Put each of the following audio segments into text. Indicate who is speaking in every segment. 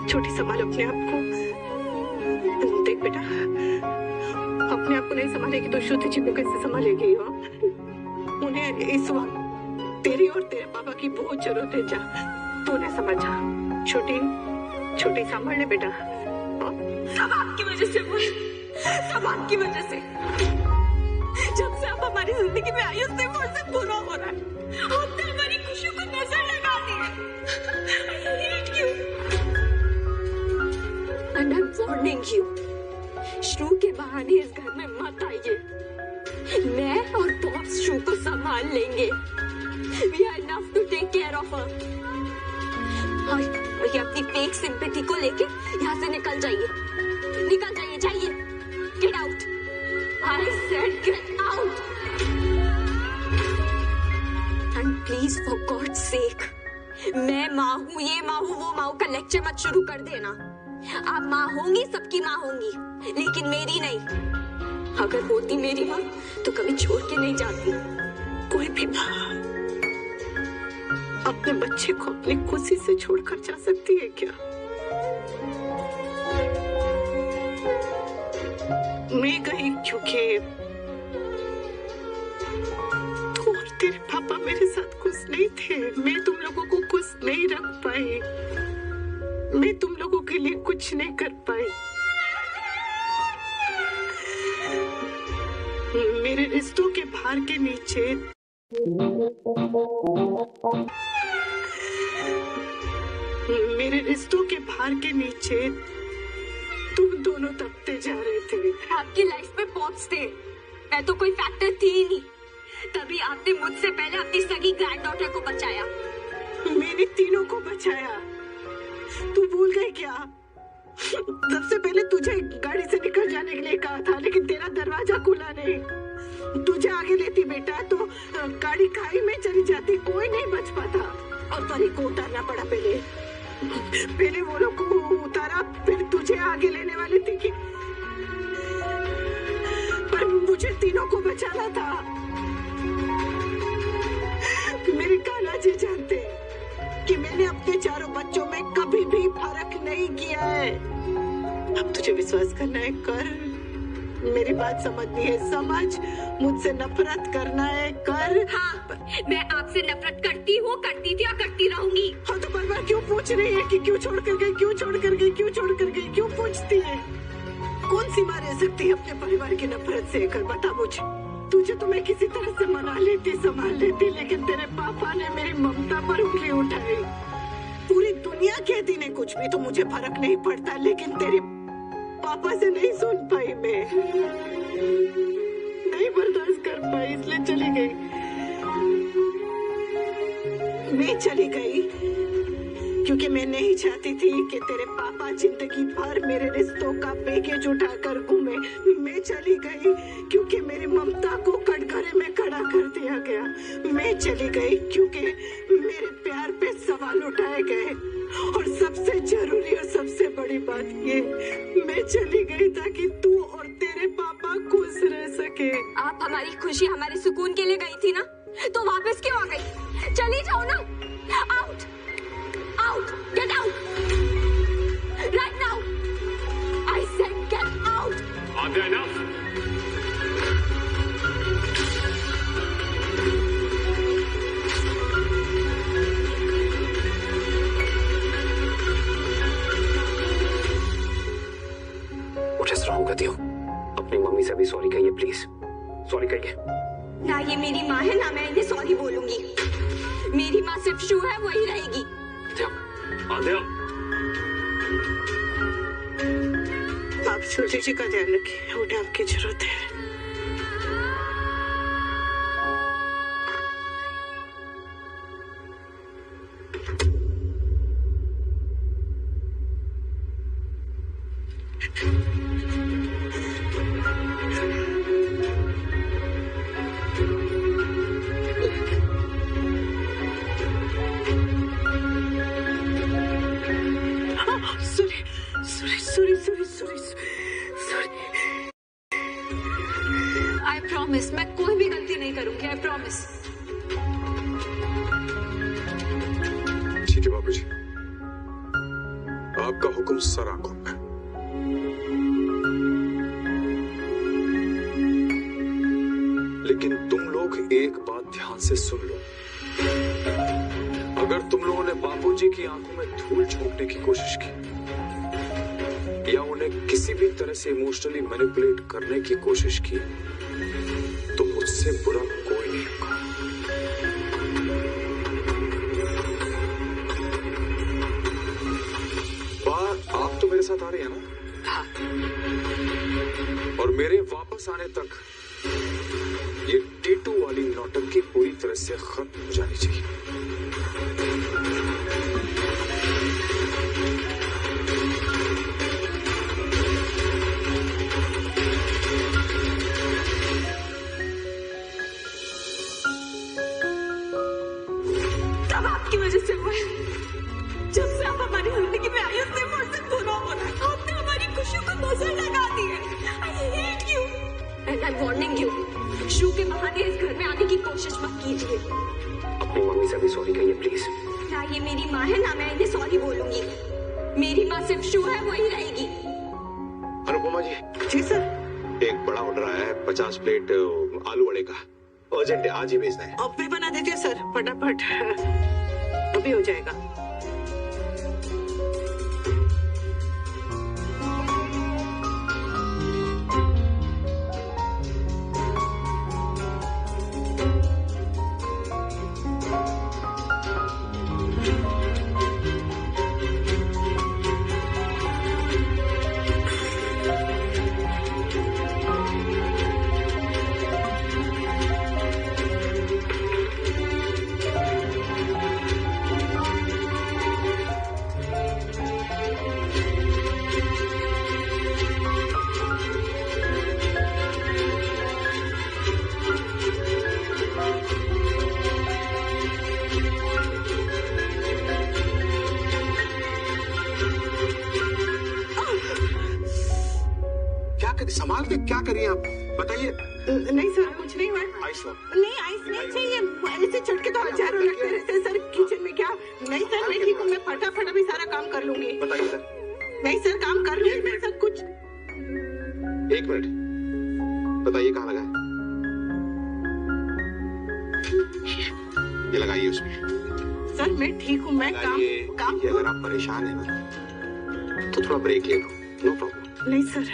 Speaker 1: छोटी संभाल अपने आप को। देख बेटा, अपने आप को नहीं संभालेगी तो श्रुति जी को कैसे संभालेगी? हो उन्हें इस वक्त तेरी और तेरे पापा की बहुत जरूरत है। जा तू उन्हें समझा। छोटी छोटी संभाल ले बेटा।
Speaker 2: सब आपकी वजह से हुआ, सब आपकी वजह से। जब से आप हमारी जिंदगी में आई उससे और से बुरा हो रहा है। आपने हमारी खुशियों को नजर लगा दी है। I hate you. And I'm warning you. श्रू के बहाने इस घर में मत आइए। मैं और बॉस श्रू को संभाल लेंगे। We are enough to take care of her. और ये अपनी फेक सिंपैथी को लेके यहाँ से निकल जाइए, निकल जाइए, जाइए। Get out. I said get out. And please for God's sake, मैं माँ हूँ, ये माँ हूँ, वो माँ हूँ का लेक्चर मत शुरू कर देना। आप माँ होंगी, सबकी माँ होंगी, लेकिन मेरी नहीं। अगर होती मेरी माँ तो कभी छोड़ के नहीं जाती।
Speaker 1: कोई भी माँ अपने बच्चे को अपनी खुशी से छोड़कर जा सकती है क्या? मैं गई क्योंकि तू और तेरे पापा मेरे साथ खुश नहीं थे। मैं तुम लोगों को खुश नहीं रख पाई। मैं तुम लोगों के लिए कुछ नहीं कर पाई। मेरे रिश्तों के भार के नीचे तुम दोनों दबते जा रहे थे।
Speaker 2: आपकी लाइफ में बॉब्स थे, मैं तो कोई फैक्टर थी ही नहीं। तभी आपने मुझसे पहले अपनी सगी ग्रैंडडॉटर को बचाया।
Speaker 1: मैंने तीनों को बचाया। तू भूल गई क्या? सबसे पहले तुझे गाड़ी से निकल जाने के लिए कहा था, लेकिन तेरा दरवाजा खुला नहीं। तुझे आगे लेती बेटा तो गाड़ी खाई में चली जाती, कोई नहीं बच पाता। और परी को उतारना पड़ा। पहले वो लोग को उतारा, फिर तुझे आगे लेने वाली थी कि पर मुझे तीनों को बचाना था। मेरे कान्हा जी जानते कि मैंने अपने चारों बच्चों में कभी भी फर्क नहीं किया है। अब तुझे विश्वास करना है कर, मेरी बात समझनी है समझ, मुझसे नफरत करना है कर।
Speaker 2: हाँ, मैं आपसे नफरत करती हूँ, करती थी और करती रहूंगी।
Speaker 1: हाँ तो बार-बार क्यों पूछ रही है कि क्यों छोड़ कर गई, क्यों छोड़ कर गई, क्यों छोड़ कर गई, क्यों पूछती है? कौन सी माँ रह सकती है अपने परिवार की नफरत से? कर बता मुझे। तुझे तो मैं किसी तरह से मना लेती, संभाल लेती, लेकिन तेरे पापा ने मेरी ममता पर उंगली उठाई। पूरी दुनिया कहती नहीं कुछ भी तो मुझे फर्क नहीं पड़ता, लेकिन तेरे पापा से नहीं सुन पाई मैं, नहीं बर्दाश्त कर पाई, इसलिए चली गई। मैं चली गई क्योंकि मैं नहीं चाहती थी कि तेरे पापा जिंदगी भर मेरे रिश्तों का पैकेज उठाकर घूमे। मैं चली गई क्योंकि मेरी ममता को कटघरे में खड़ा कर दिया गया। मैं चली गई क्योंकि मेरे प्यार पे सवाल उठाए गए। और सबसे जरूरी और सबसे बड़ी बात ये, मैं चली गई ताकि तू और तेरे पापा खुश रह सके।
Speaker 2: आप हमारी खुशी, हमारे सुकून के लिए गई थी ना, तो वापस क्यों आ गई? चली जाओ ना। Out, out, get out right now. I said get out.
Speaker 3: Are enough?
Speaker 4: मुझे स्ट्रॉन्ग करती हो, अपनी मम्मी से भी सॉरी कहिए प्लीज, सॉरी कहिए।
Speaker 2: ना ये मेरी माँ है ना मैं इन्हें सॉरी बोलूंगी। मेरी माँ सिर्फ शू है, वही रहेगी।
Speaker 1: आप छोटी जी का ध्यान रखिए, उन्हें आपकी जरूरत है।
Speaker 2: आई प्रॉमिस, मैं कोई भी गलती नहीं करूंगी। I promise.
Speaker 3: ठीक है बाबूजी, आपका हुक्म सर आंखों में। लेकिन तुम लोग एक बात ध्यान से सुन लो, अगर तुम लोगों ने बापूजी की आंखों में धूल झोंकने की कोशिश की या उन्हें किसी भी तरह से इमोशनली मैनिपुलेट करने की कोशिश की तो मुझसे बुरा कोई नहीं होगा। आप तो मेरे साथ आ रही है ना?
Speaker 1: हाँ।
Speaker 3: और मेरे वापस आने तक ये टीटू वाली नौटंकी पूरी तरह से खत्म हो जानी चाहिए।
Speaker 2: तब आपकी वजह से हुआ है। जब से आप हमारी जिंदगी में आई उससे मुझसे बुरा हो रहा है। आपने हमारी खुशियों को नजर लगा दी है। I hate you and I'm warning you. शू के बहाने इस घर में आने की कोशिश मत कीजिए।
Speaker 4: अपनी मम्मी से भी सॉरी कहिए प्लीज।
Speaker 2: ना ये मेरी माँ है ना मैं इन्हें सॉरी बोलूंगी। मेरी माँ सिर्फ शू है, वही रहेगी।
Speaker 3: अनुपमा जी।
Speaker 1: जी सर।
Speaker 3: एक बड़ा ऑर्डर आया है, 50 प्लेट आलू वड़े का। अर्जेंट है, आज ही भेजना है।
Speaker 1: अब भी बना देती हूँ सर, फटाफट अभी हो जाएगा।
Speaker 3: संभाल के क्या करिए आप बताइए।
Speaker 1: नहीं सर, कुछ नहीं हुआ।
Speaker 3: आइस लो।
Speaker 1: नहीं, आइस नहीं चाहिए। ऐसे झटके तो हजारों लगते रहते हैं सर किचन में। क्या? नहीं सर, मैं ठीक हूँ। मैं फटाफट अभी सारा काम कर लूंगी।
Speaker 3: बताइए सर।
Speaker 1: नहीं सर, काम कर रही मैं सब कुछ।
Speaker 3: 1 मिनट, बताइए कहाँ लगा है? ये लगाइए उसमें।
Speaker 1: सर मैं ठीक हूँ, मैं काम
Speaker 3: देखिए, अगर आप परेशान हैं ना तो थोड़ा ब्रेक ले लो, नो प्रॉब्लम।
Speaker 1: नहीं सर,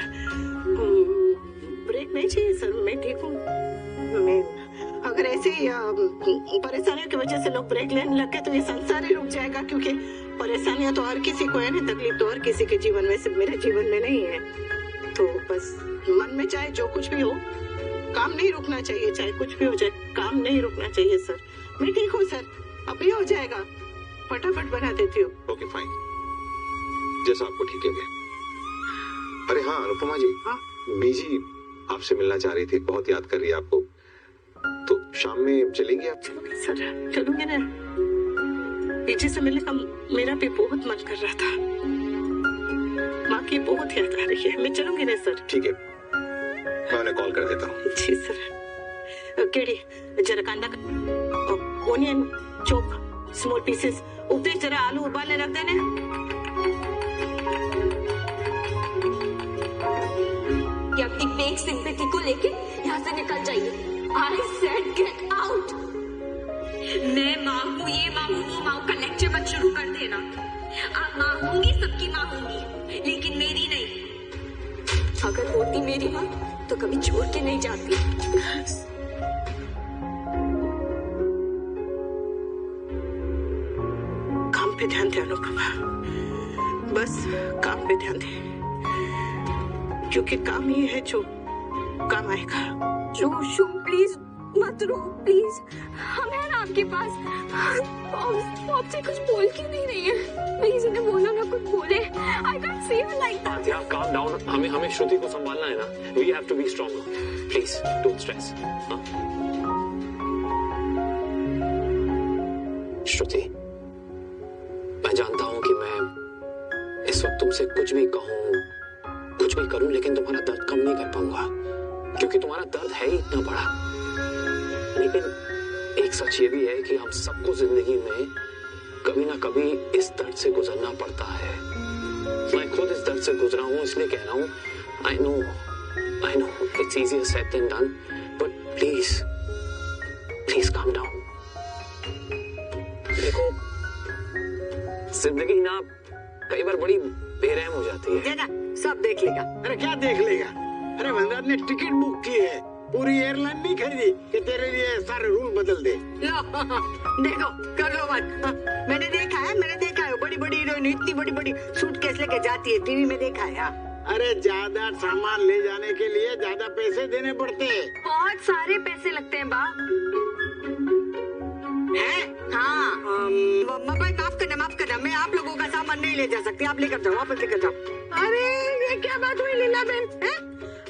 Speaker 1: ब्रेक नहीं चाहिए सर, मैं ठीक हूँ। मैं अगर ऐसे ही परेशानियों की वजह से लोग ब्रेक लेने लगे तो ये संसार ही रुक जाएगा, क्योंकि परेशानियां तो हर किसी को है ना, तकलीफ तो हर किसी के जीवन में, सिर्फ मेरे जीवन में नहीं है। तो बस मन में चाहे जो कुछ भी हो, काम नहीं रुकना चाहिए। चाहे कुछ भी हो जाए, काम नहीं रुकना चाहिए सर। मैं ठीक हूँ सर, अभी हो जाएगा, फटाफट बना देती हूँ।
Speaker 3: ओके फाइन, जैसा आपको ठीक लगे। अरे हाँ अनुपमा जी।
Speaker 1: हाँ
Speaker 3: बीजी आपसे मिलना चाह रही थी, बहुत याद कर रही है आपको। तो शाम में चलेंगे आप?
Speaker 1: सर चलूंगे ना, पीछे से मिलने का मेरा भी बहुत मन कर रहा था। माँ की बहुत याद आ रही है, मैं चलूंगी ना सर।
Speaker 3: ठीक है, मैं उन्हें कॉल कर देता हूँ।
Speaker 1: जी सर। केड़ी जरा कांदा, ओनियन चॉप, स्मॉल पीसेस, उपदेश जरा आलू उबालने रख देने।
Speaker 2: कि अपनी फेक सिंपैथी को लेके यहाँ से निकल जाइए। I said get out। मैं माँ हूँ, ये माँ हूँ, वो माँ का लेक्चर मत शुरू कर देना। आप माँ होंगी, सबकी माँ होंगी, लेकिन मेरी नहीं। अगर होती मेरी माँ तो कभी छोड़ के नहीं जाती।
Speaker 1: काम पे ध्यान दे अनुपमा, बस काम पे ध्यान दे, क्योंकि काम ही है जो काम आएगा।
Speaker 2: शू शू प्लीज मत रो, प्लीज। हम हैं ना आपके पास। आपसे कुछ बोल क्यों नहीं रही है? प्लीज इन्हें बोलो ना, कुछ बोले। I can't see you like that।
Speaker 4: Adya calm down, हमें श्रुति को संभालना है ना। We have to be strong, please don't stress। श्रुति, मैं जानता हूँ कि मैं इस वक्त तुमसे कुछ भी कहूँ, कुछ भी करूँ, लेकिन तुम्हारा दर्द कम नहीं कर पाऊंगा, क्योंकि तुम्हारा दर्द है ही इतना बड़ा। लेकिन एक सच ये भी है कि हम सबको जिंदगी में कभी ना कभी इस दर्द से गुजरना पड़ता है। मैं खुद इस दर्द से गुजरा हूँ, इसलिए कह रहा हूँ। I know, it's easier said than done, but please calm down. देखो, जिंदगी ना कई बार बड़ी बेरहम हो जाती है।
Speaker 1: देखा, सब देख लेगा।
Speaker 5: अरे क्या देख लेगा? अरे वनराज ने टिकट बुक की है, पूरी एयरलाइन नहीं खरीदी कि तेरे लिए सारे रूल बदल दे।
Speaker 1: लो, देखो, कर लो मत। मैंने देखा है, बड़ी बड़ी हीरोइन इतनी बड़ी बड़ी सूटकेस लेके जाती है, टीवी में देखा है।
Speaker 5: अरे ज्यादा सामान ले जाने के लिए ज्यादा पैसे देने पड़ते हैं।
Speaker 2: बहुत सारे पैसे लगते हैं बा।
Speaker 1: हाँ, माफ करना, मैं आप लोगों का सामान नहीं ले जा सकती, आप लेकर जाओ, वापस लेकर जाओ।
Speaker 6: अरे ये क्या बात हुई लीला बहन?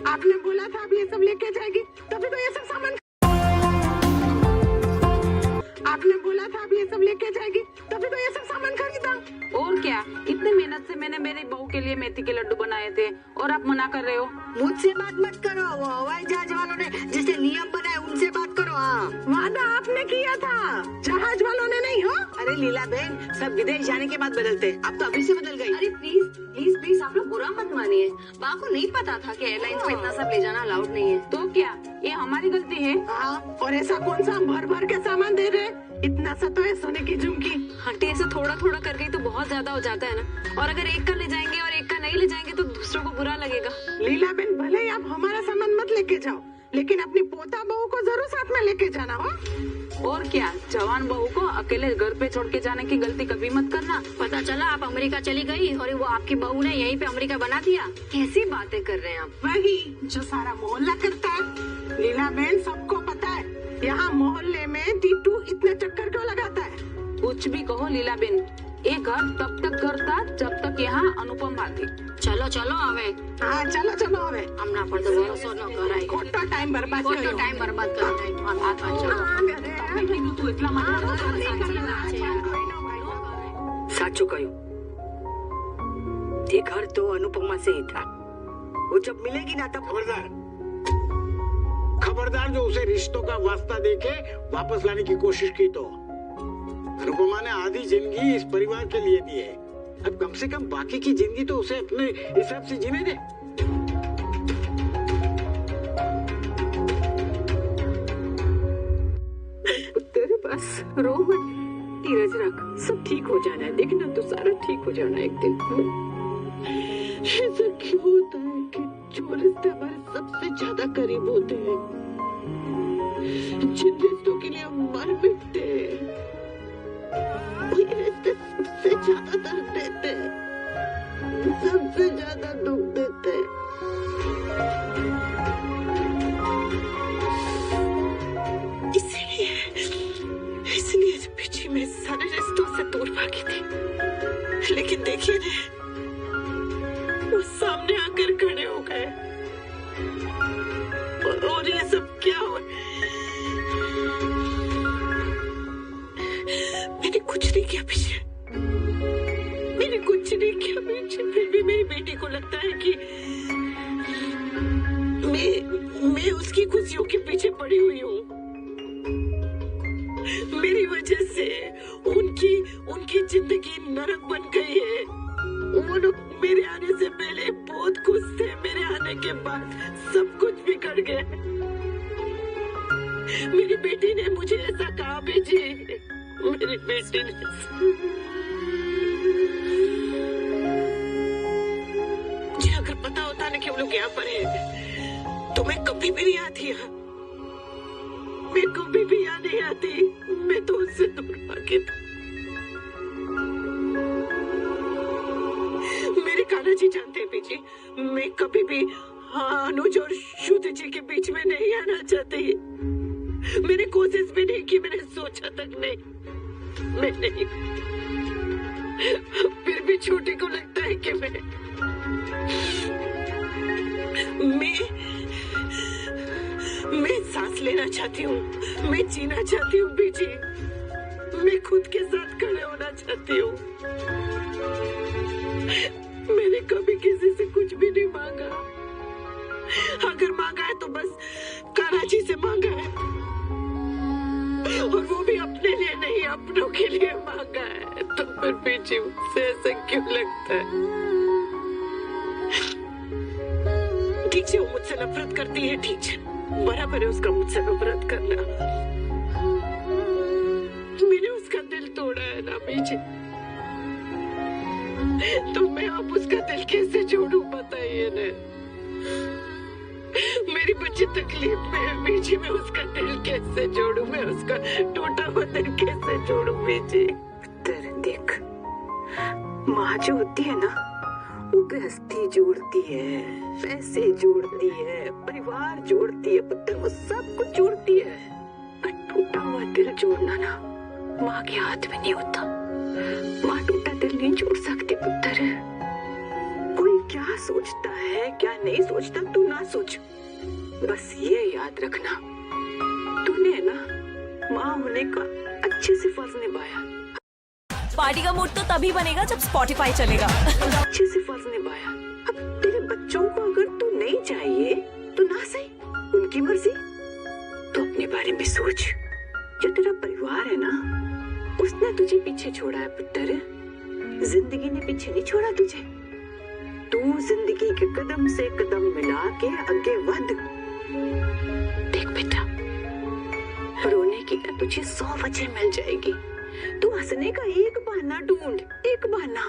Speaker 6: आपने बोला था आप ये सब लेके जाएगी, तभी तो ये सब सामान। आपने बोला था आप ये सब लेके जाएगी, तभी तो ये सब सामान खरीदा।
Speaker 7: और क्या, इतने मेहनत से मैंने मेरी बहू के लिए मेथी के लड्डू बनाए थे और आप मना कर रहे हो।
Speaker 1: मुझसे बात मत करो, वो हवाई जहाज वालों ने जिसने नियम बनाए उनसे बात करो। हाँ,
Speaker 6: वादा आपने किया था, जहाज वालों ने नहीं हो।
Speaker 1: अरे लीला बहन, सब विदेश जाने के बाद बदलते, अब तो अभी से बदल गई।
Speaker 2: अरे प्लीज आप लोग बुरा मत मानिए। बा को नहीं पता था कि एयरलाइंस में इतना सब ले जाना अलाउड नहीं है।
Speaker 7: तो क्या ये हमारी गलती है?
Speaker 6: हाँ, और ऐसा कौन सा भर भर के सामान दे रहे? इतना सा तो है सोने की झुमकी।
Speaker 2: आंटी ऐसे थोड़ा थोड़ा करके तो बहुत ज्यादा हो जाता है ना। और अगर एक का ले जाएंगे और एक का नहीं ले जाएंगे तो दूसरों को बुरा लगेगा।
Speaker 6: लीला बहन, भले ही आप हमारा सामान मत लेके जाओ, लेकिन अपनी पोता बहू को जरूर साथ में लेके जाना हो।
Speaker 7: और क्या, जवान बहू को अकेले घर पे छोड़ के जाने की गलती कभी मत करना।
Speaker 2: पता चला आप अमेरिका चली गई और वो आपकी बहू ने यहीं पे अमेरिका बना दिया। कैसी बातें कर रहे हैं आप?
Speaker 6: वही जो सारा मोहल्ला करता है। लीला बहन, सबको पता है यहाँ मोहल्ले में टीटू इतने चक्कर क्यों लगाता है।
Speaker 7: कुछ भी कहो लीला बेन, ये घर तब तक घर था जब तक यहाँ अनुपमा थी।
Speaker 2: चलो હવે
Speaker 6: हाँ, चलो હવે
Speaker 2: હમણાં પણ તો ભરોસો ન કરાય।
Speaker 6: ખોટો टाइम बर्बाद
Speaker 2: ખોટો ટાઈમ બરબાદ કરો।
Speaker 7: તું એટલા માટે
Speaker 1: साचू कहो, ये घर तो अनुपमा से ही था। वो जब मिलेगी ना तब।
Speaker 5: खबरदार जो उसे रिश्तों का वास्ता देके वापस लाने की कोशिश की तो। अनुपमा ने आधी जिंदगी इस परिवार के लिए दी है, अब कम से कम बाकी की जिंदगी तो उसे अपने हिसाब से जीने दे।
Speaker 6: तेरे पास रो मत, धीरज रख, सब ठीक हो जाना है। देखना तो सारा ठीक हो जाना एक दिन। ऐसा क्यों होता है कि जो रिश्ते हमारे सबसे ज्यादा करीब होते हैं, जिन रिश्तों के लिए हम मर मिटते हैं, ये रिश्ते सबसे ज्यादा दर्द देते हैं, सबसे ज्यादा दुख देते हैं। इसलिए पीछे में सारे रिश्तों से दूर भागी थी। लेकिन देखिए ना, वो सामने आकर खड़े हो गए। और ये सब क्या हो? मैंने कुछ नहीं किया पीछे, फिर भी मेरी बेटी को लगता है कि मैं उसकी खुशियों के पीछे पड़ी हुई हूँ। मेरी वजह से उनकी जिंदगी नरक बन गई है। वो लोग मेरे आने से पहले बहुत खुश थे, मेरे आने के बाद सब कुछ बिगड़ गया। मेरी बेटी ने मुझे ऐसा कहा भेजी, मेरी बेटी ने। मुझे अगर पता होता ना कि वो लोग यहाँ पर है, तो मैं कभी भी नहीं आती यहाँ। मैं कभी भी यहाँ नहीं आती, मैं तो उससे दूर भागी थी। मेरे कान्हा जी जानते हैं पीजी, मैं कभी भी अनुज और शुद्ध जी के बीच में नहीं आना चाहती। मैंने कोशिश भी नहीं की, मैंने सोचा तक नहीं। मैं नहीं, फिर भी छोटे को लगता है कि मैं सांस लेना चाहती हूँ, मैं जीना चाहती हूँ बीजी, मैं खुद के साथ खड़े होना चाहती हूँ। मैंने कभी किसी से कुछ भी नहीं मांगा, अगर मांगा है तो बस कराची से मांगा है, और वो भी अपने लिए नहीं, अपनों के लिए मांगा है। तो फिर बीजी मुझसे ऐसा क्यों लगता है? ठीक है, वो मुझसे नफरत करती है, ठीक है, बराबर है उसका मुझसे नफरत करना। मैंने उसका दिल तोड़ा है ना बीजी, तो मैं अब उसका दिल कैसे जोड़ूं बताइए ना। मेरी बच्ची तकलीफ में है बीजी, मैं उसका दिल कैसे जोड़ूं, मैं उसका टूटा हुआ दिल कैसे जोड़ूं बीजी। पुत्र देख, माँ जो होती है ना, वो गृहस्थी जोड़ती है, पैसे जोड़ती है, परिवार जोड़ती है पुत्र, वो सब कुछ जोड़ती है। पर टूटा हुआ दिल जोड़ना ना माँ के हाथ में नहीं होता। माँ टूटा दिल नहीं जोड़ सकती पुत्र। कोई क्या सोचता है क्या नहीं सोचता तू ना सोच, बस ये याद रखना, तूने ना माँ होने का अच्छे से फर्ज निभाया।
Speaker 8: पार्टी का मूड तो तभी बनेगा जब स्पॉटिफाई चलेगा।
Speaker 6: अच्छे से फर्ज निभाया। अब तेरे बच्चों को अगर तू नहीं चाहिए तो ना सही, उनकी मर्जी। तो अपने बारे में सोच। जो तेरा परिवार है ना, उसने तुझे पीछे छोड़ा है पुत्र, जिंदगी ने पीछे नहीं छोड़ा तुझे। तू जिंदगी के कदम से कदम मिला के आगे बढ़। देख बेटा, रोने की ना तुझे 100 वजह मिल जाएगी। तू हंसने का एक बहाना ढूंढ, एक बहाना।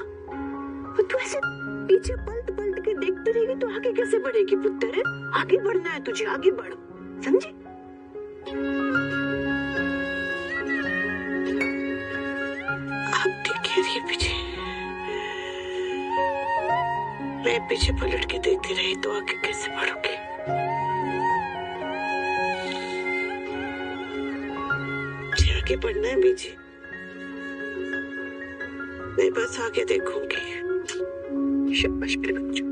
Speaker 6: तू ऐसे पीछे पलट पलट के देखती रहेगी तो आगे कैसे बढ़ेगी पुत्र? आगे बढ़ना है तुझे, आगे बढ़, समझे? आप देखिए रही पीछे, मैं पीछे पलट के देखती रही तो आगे कैसे बढ़ोगे? मुझे आगे बढ़ना है बीजी, मैं बस आगे देखूंगी। शाबाश मेरे बच्चों।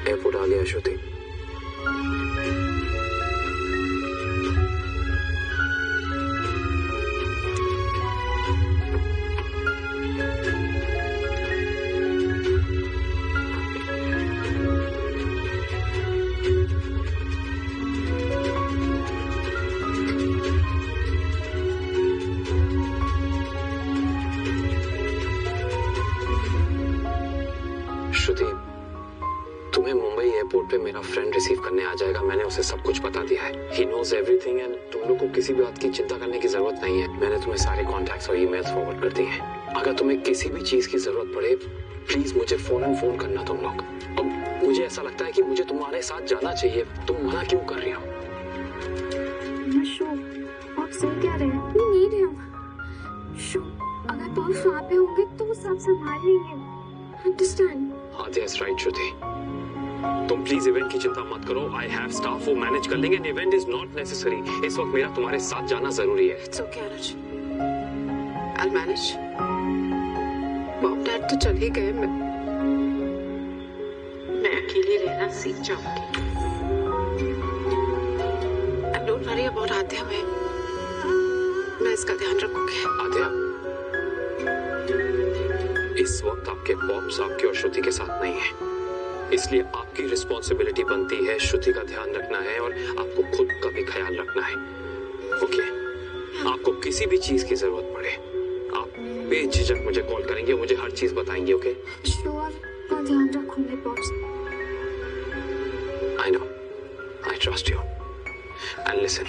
Speaker 4: एयरपोर्ट आ गया श्रुति। श्रुति, तुम्हें मुंबई एयरपोर्ट पे मेरा फ्रेंड रिसीव करने आ जाएगा। मैंने उसे सब कुछ बता दिया है। He knows everything and तुम लोग को किसी भी बात की चिंता करने की जरूरत नहीं है। मैंने तुम्हें सारे कॉन्टैक्ट्स और ईमेल्स फॉरवर्ड कर दिए हैं। अगर तुम्हें किसी भी चीज की जरूरत पड़े, प्लीज मुझे फोन करना तुम लोग। अब मुझे ऐसा लगता है कि मुझे तुम्हारे साथ जाना चाहिए। तुम मना क्यों कर रही हो?
Speaker 2: आप सुन क्या रहे हैं? We need him. शो, अगर पॉप्स वहाँ पे होंगे तो वो सब संभाल लेंगे। Understand?
Speaker 4: हाँ, that's right, श्रुति। तुम प्लीज इवेंट की चिंता मत करो। आई हैव स्टाफ, वो मैनेज कर लेंगे। Event is not necessary. इस वक्त मेरा तुम्हारे साथ जाना जरूरी है।
Speaker 6: It's okay, Anuj. I'll manage. Mom dad तो चले गए, मैं अकेली रहना सीख जाऊंगी। And don't worry about आद्या, मैं इसका ध्यान रखूंगी।
Speaker 4: आद्या, इस वक्त आपके पॉप्स आपके और श्रुति के साथ नहीं है, इसलिए आपकी रिस्पॉन्सिबिलिटी बनती है श्रुति का ध्यान रखना है और आपको खुद का भी ख्याल रखना है। ओके? आपको किसी भी चीज की जरूरत पड़े, आप बेझिझक मुझे कॉल करेंगे, मुझे हर चीज बताएंगे। ओके?
Speaker 2: श्योर, मैं ध्यान रखूंगी pops.
Speaker 4: I know, I trust you. And listen,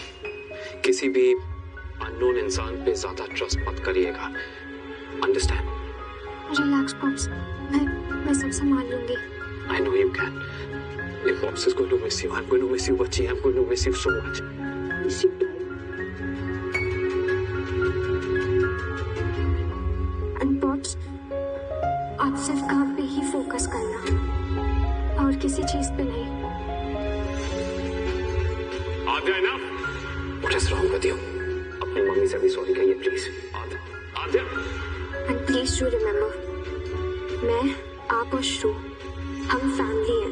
Speaker 4: किसी भी अननोन इंसान पे ज्यादा ट्रस्ट मत करिएगा। अंडरस्टैंड?
Speaker 2: रिलैक्स पॉप्स, मैं सब संभाल लूंगी।
Speaker 4: I know you can. If Pops is going to miss you, I'm going to miss you, Bachi. I'm going to miss you so much.
Speaker 2: Miss you too. And Pops, आप सिर्फ काम पे ही focus करना और किसी चीज पे नहीं।
Speaker 4: Aadya, enough. What is wrong with you? अपनी मम्मी से भी सॉरी कहिए please. Aadya.
Speaker 2: And please do remember, मैं, आप और श्रू, हम फैमिली हैं।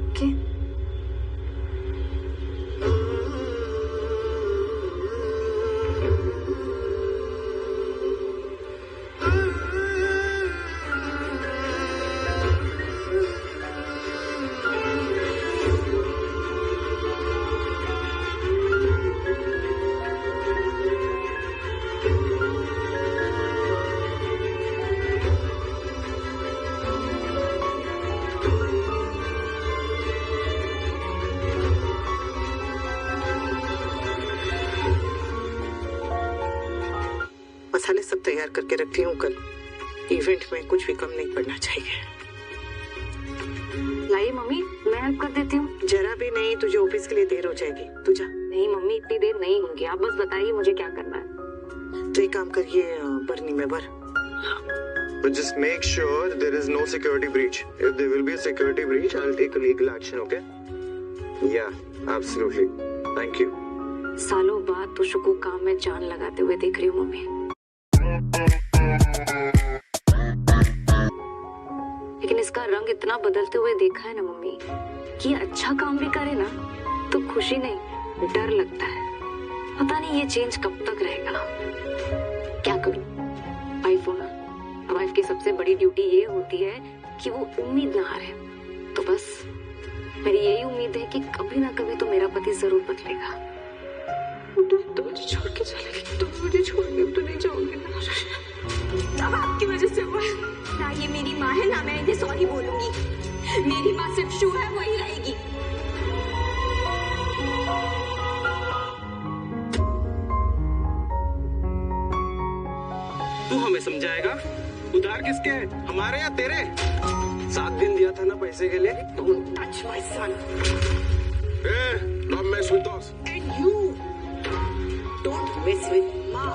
Speaker 2: ओके?
Speaker 1: तैयार करके रखती हूँ, कल इवेंट में कुछ भी कम नहीं पड़ना चाहिए।
Speaker 2: लाइए मम्मी, मैं हेल्प कर देती हूँ।
Speaker 1: जरा भी नहीं, तुझे ऑफिस के लिए देर हो जाएगी, तू जा।
Speaker 2: नहीं मम्मी, इतनी देर नहीं होगी, आप बस बताइए मुझे क्या करना है।
Speaker 1: तो एक काम करिए, बरनी में भर।
Speaker 9: But just make sure there is no security breach. If there will be a security breach, I'll take a legal action, okay? Yeah, absolutely. Thank you.
Speaker 2: सालों बाद तुषु को काम में जान लगाते हुए देख रही हूँ मम्मी। लेकिन इसका रंग इतना बदलते हुए देखा है ना मम्मी, कि अच्छा काम भी करे ना तो खुशी नहीं, डर लगता है। पता नहीं ये चेंज कब तक रहेगा। क्या करूं? वाइफ होना, वाइफ की सबसे बड़ी ड्यूटी ये होती है कि वो उम्मीद ना हारे। तो बस मेरी यही उम्मीद है कि कभी ना कभी तो मेरा पति जरूर बदलेगा। तो मुझे छोड़ के चलेगी, तो मुझे छोड़ के तो नहीं जाओगे ना? अब आपकी वजह से हुआ। ना ये मेरी माँ है, ना मैं इन्हें सॉरी बोलूंगी। मेरी माँ सिर्फ शू है, वही रहेगी।
Speaker 10: तू हमें समझाएगा? उधार किसके है, हमारे या तेरे?
Speaker 3: 7 दिन दिया था ना पैसे के लिए।
Speaker 1: Don't touch my son.
Speaker 3: Don't mess with us.
Speaker 1: And you don't mess with Ma.